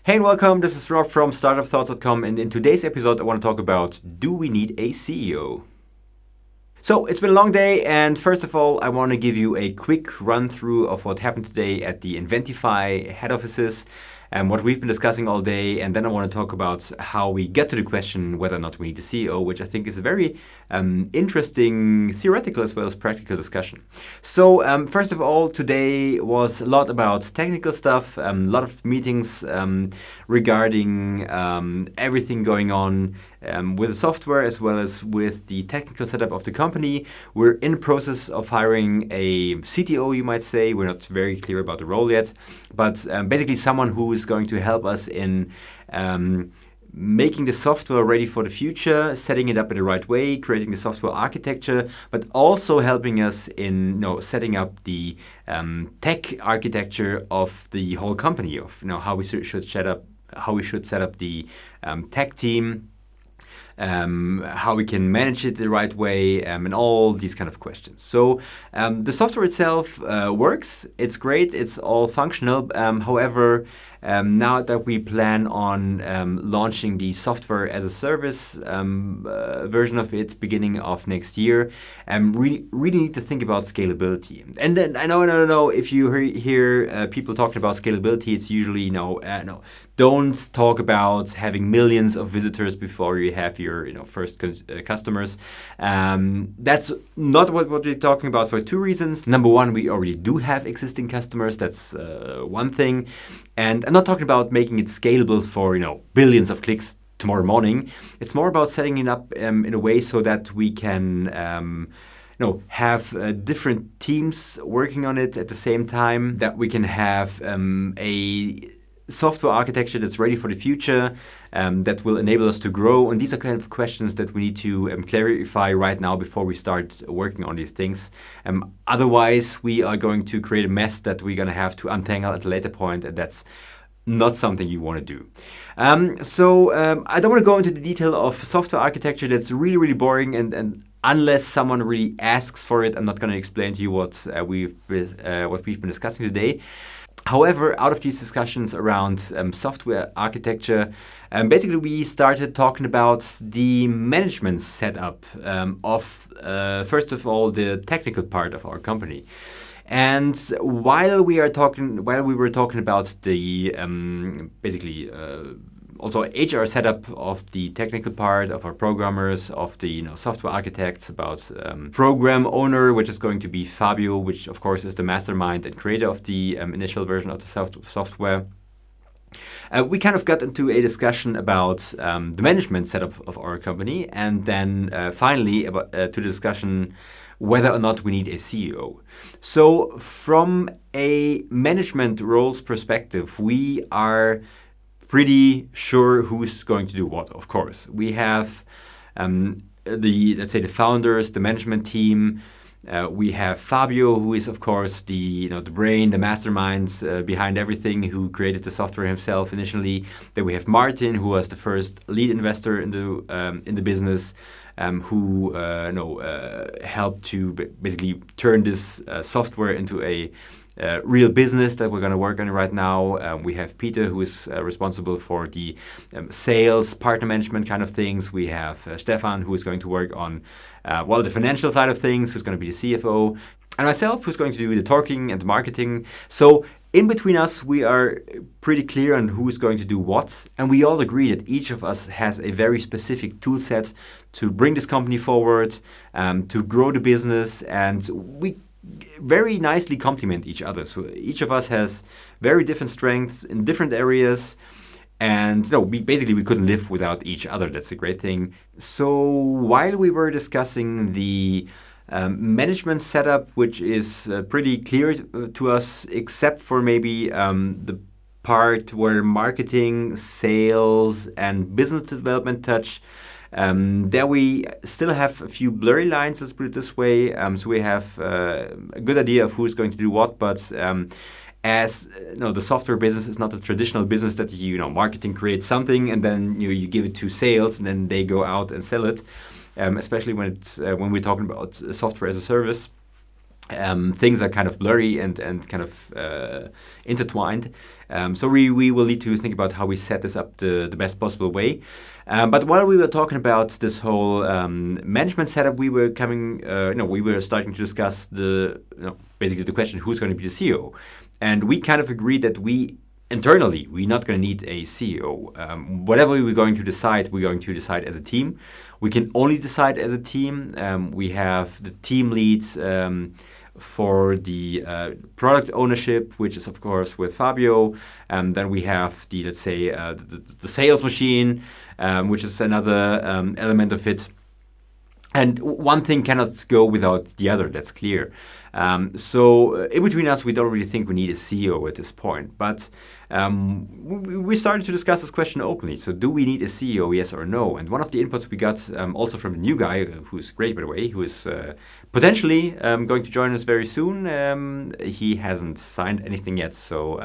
Hey and welcome, this is Rob from StartupThoughts.com, and in today's episode I want to talk about, do we need a CEO? So it's been a long day, and first of all I want to give you a quick run through of what happened today at the Inventify head offices and what we've been discussing all day, and then I want to talk about how we get to the question whether or not we need a CEO, which I think is a very interesting theoretical as well as practical discussion. So first of all, today was a lot about technical stuff, a lot of meetings regarding everything going on with the software as well as with the technical setup of the company. We're in the process of hiring a CTO, you might say. We're not very clear about the role yet, but basically someone who is going to help us in making the software ready for the future, setting it up in the right way, creating the software architecture, but also helping us in setting up the tech architecture of the whole company, of how we should set up the tech team, how we can manage it the right way, and all these kind of questions. So the software itself works, it's great, it's all functional. However, now that we plan on launching the software as a service version of it beginning of next year, really need to think about scalability. And then I know if you hear people talking about scalability, it's usually don't talk about having millions of visitors before you have your first customers. That's not what we're talking about for two reasons. Number one, we already do have existing customers. That's one thing. And I'm not talking about making it scalable for billions of clicks tomorrow morning. It's more about setting it up in a way so that we can have different teams working on it at the same time, that we can have a software architecture that's ready for the future, that will enable us to grow. And these are kind of questions that we need to clarify right now before we start working on these things. Otherwise, we are going to create a mess that we're going to have to untangle at a later point, and that's not something you want to do. So I don't want to go into the detail of software architecture. That's really, really boring, and unless someone really asks for it, I'm not going to explain to you what we've been discussing today. However, out of these discussions around software architecture, basically we started talking about the management setup of, first of all, the technical part of our company. And while we were talking about the also HR setup of the technical part, of our programmers, of the software architects, about program owner, which is going to be Fabio, which of course is the mastermind and creator of the initial version of the software. We kind of got into a discussion about the management setup of our company, and then finally about, to the discussion whether or not we need a CEO. So from a management roles perspective, we are pretty sure who's going to do what. Of course, we have the founders, the management team. We have Fabio, who is of course the brain, the masterminds behind everything, who created the software himself initially. Then we have Martin, who was the first lead investor in the business, who helped to basically turn this software into a real business that we're going to work on right now. We have Peter, who is responsible for the sales, partner management kind of things. We have Stefan, who is going to work on the financial side of things, who's going to be the CFO, and myself, who's going to do the talking and the marketing. So in between us, we are pretty clear on who's going to do what, and we all agree that each of us has a very specific tool set to bring this company forward, to grow the business, and we very nicely complement each other. So each of us has very different strengths in different areas, and we couldn't live without each other. That's a great thing. So while we were discussing the management setup, which is pretty clear to us, except for maybe the part where marketing, sales, and business development touch, there we still have a few blurry lines, let's put it this way. So we have a good idea of who's going to do what, but as the software business is not a traditional business that marketing creates something and then you give it to sales and then they go out and sell it. Especially when we're talking about software as a service. things are kind of blurry and kind of intertwined. So we will need to think about how we set this up the best possible way. But while we were talking about this whole management setup, we were we were starting to discuss basically the question, who's going to be the CEO? And we kind of agreed that internally, we're not going to need a CEO. Whatever we're going to decide as a team. We can only decide as a team. We have the team leads for the product ownership, which is of course with Fabio. Then we have the sales machine, which is another element of it. And one thing cannot go without the other, that's clear. So in between us, we don't really think we need a CEO at this point. But we started to discuss this question openly. So do we need a CEO, yes or no? And one of the inputs we got also from the new guy, who's great, by the way, who is potentially going to join us very soon. He hasn't signed anything yet, so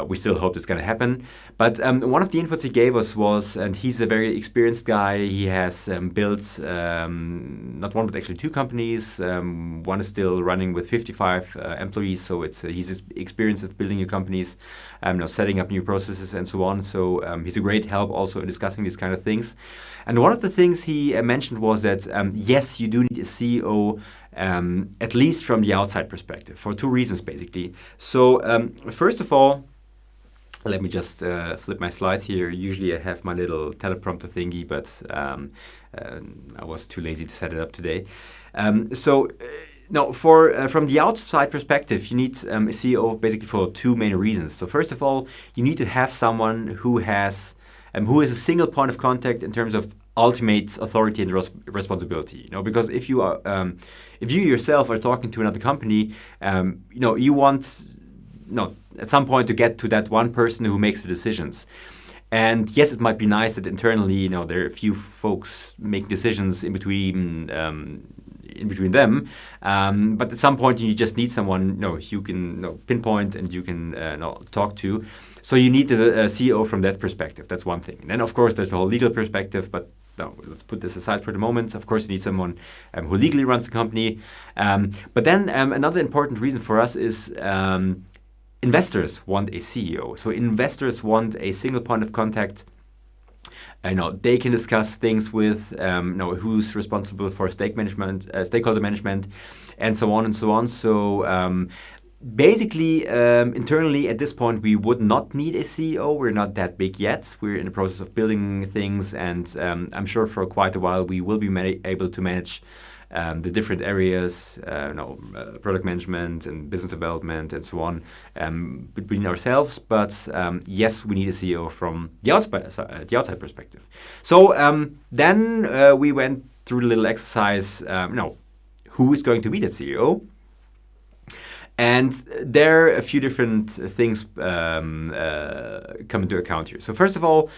we still hope it's going to happen. But one of the inputs he gave us was, and he's a very experienced guy, he has built not one but actually 2 companies. One is still running with 55 employees, so he's experienced of building new companies, setting up new processes and so on. So he's a great help also in discussing these kind of things. And one of the things he mentioned was that yes, you do need a CEO, at least from the outside perspective, for 2 reasons basically. So first of all, let me just flip my slides here. Usually I have my little teleprompter thingy, but I was too lazy to set it up today. From the outside perspective, you need a CEO basically for 2 main reasons. So first of all, you need to have someone who is a single point of contact in terms of ultimate authority and responsibility. Because if you yourself are talking to another company, you want at some point to get to that one person who makes the decisions. And yes, it might be nice that internally, there are a few folks making decisions in between them. But at some point, you just need someone you can pinpoint and you can talk to. So you need a CEO from that perspective. That's one thing. And then, of course, there's the whole legal perspective, but let's put this aside for the moment. Of course, you need someone who legally runs the company. But then another important reason for us is investors want a CEO. So investors want a single point of contact. They can discuss things with who's responsible for stakeholder management, and so on and so on. So basically, internally at this point, we would not need a CEO. We're not that big yet. We're in the process of building things, and I'm sure for quite a while we will be able to manage the different areas, product management and business development and so on, between ourselves. But yes, we need a CEO from the outside perspective. So then we went through a little exercise, who is going to be the CEO? And there are a few different things come into account here. So first of all,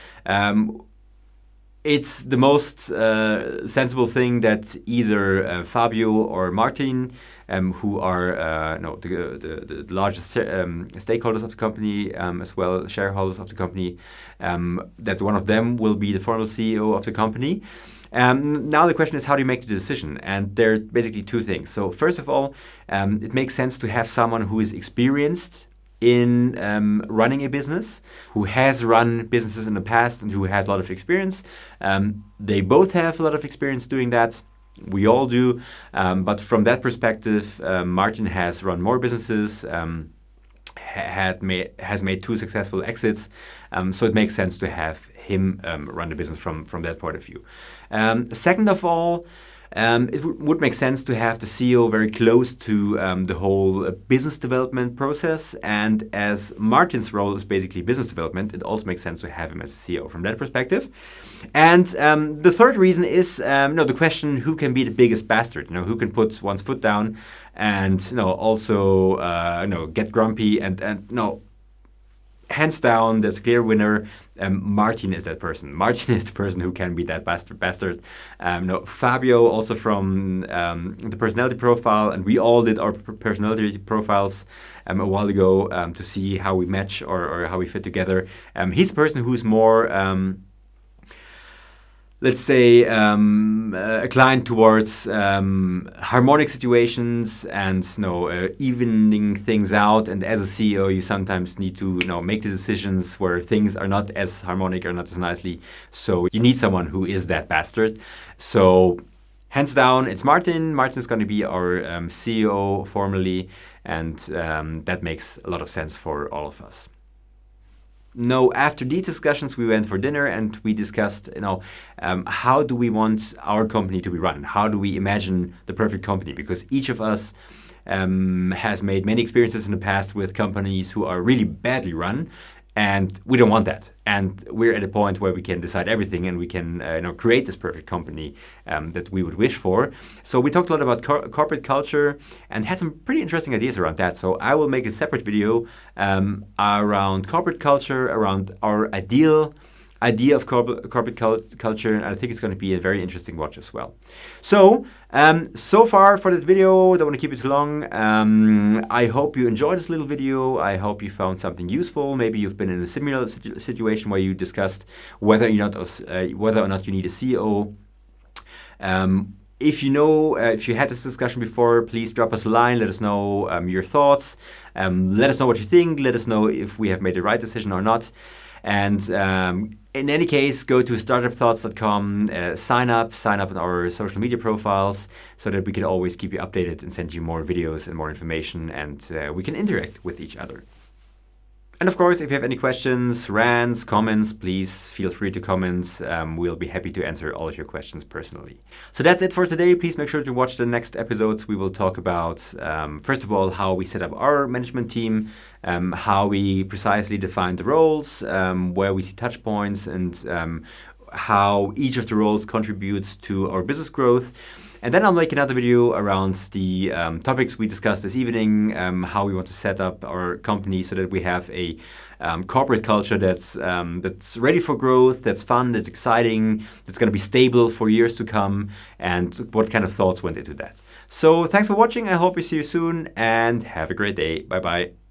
it's the most sensible thing that either Fabio or Martin, who are the largest stakeholders of the company, as well shareholders of the company, that one of them will be the formal CEO of the company. Now the question is, how do you make the decision? And there are basically 2 things. So first of all, it makes sense to have someone who is experienced in running a business, who has run businesses in the past and who has a lot of experience. They both have a lot of experience doing that. We all do. But from that perspective, Martin has run more businesses, has made 2 successful exits. So it makes sense to have him run the business from that point of view. Second of all, it would make sense to have the CEO very close to the whole business development process. And as Martin's role is basically business development, it also makes sense to have him as a CEO from that perspective. And the third reason is the question, who can be the biggest bastard? Who can put one's foot down and also get grumpy and hands down, there's a clear winner. Martin is that person. Martin is the person who can be that bastard. Fabio also from the personality profile, and we all did our personality profiles a while ago to see how we match or how we fit together. He's a person who's more, let's say, a client towards harmonic situations and evening things out. And as a CEO, you sometimes need to make the decisions where things are not as harmonic or not as nicely. So you need someone who is that bastard. So hands down, it's Martin. Martin's going to be our CEO formally, and that makes a lot of sense for all of us. Now, after these discussions, we went for dinner and we discussed, how do we want our company to be run? How do we imagine the perfect company? Because each of us has made many experiences in the past with companies who are really badly run, and we don't want that. And we're at a point where we can decide everything, and we can create this perfect company that we would wish for. So we talked a lot about corporate culture and had some pretty interesting ideas around that. So I will make a separate video around corporate culture, around our idea of corporate culture, and I think it's going to be a very interesting watch as well. So far for this video, don't want to keep it too long. I hope you enjoyed this little video. I hope you found something useful. Maybe you've been in a similar situation where you discussed whether or not you need a CEO. If you had this discussion before, please drop us a line. Let us know your thoughts. Let us know what you think. Let us know if we have made the right decision or not. And in any case, go to StartupThoughts.com, sign up on our social media profiles so that we can always keep you updated and send you more videos and more information, and we can interact with each other. And of course, if you have any questions, rants, comments, please feel free to comment. We'll be happy to answer all of your questions personally. So that's it for today. Please make sure to watch the next episodes. We will talk about, first of all, how we set up our management team, how we precisely define the roles, where we see touch points, and how each of the roles contributes to our business growth. And then I'll make another video around the topics we discussed this evening, how we want to set up our company so that we have a corporate culture that's ready for growth, that's fun, that's exciting, that's going to be stable for years to come, and what kind of thoughts went into that. So thanks for watching. I hope we see you soon, and have a great day. Bye-bye.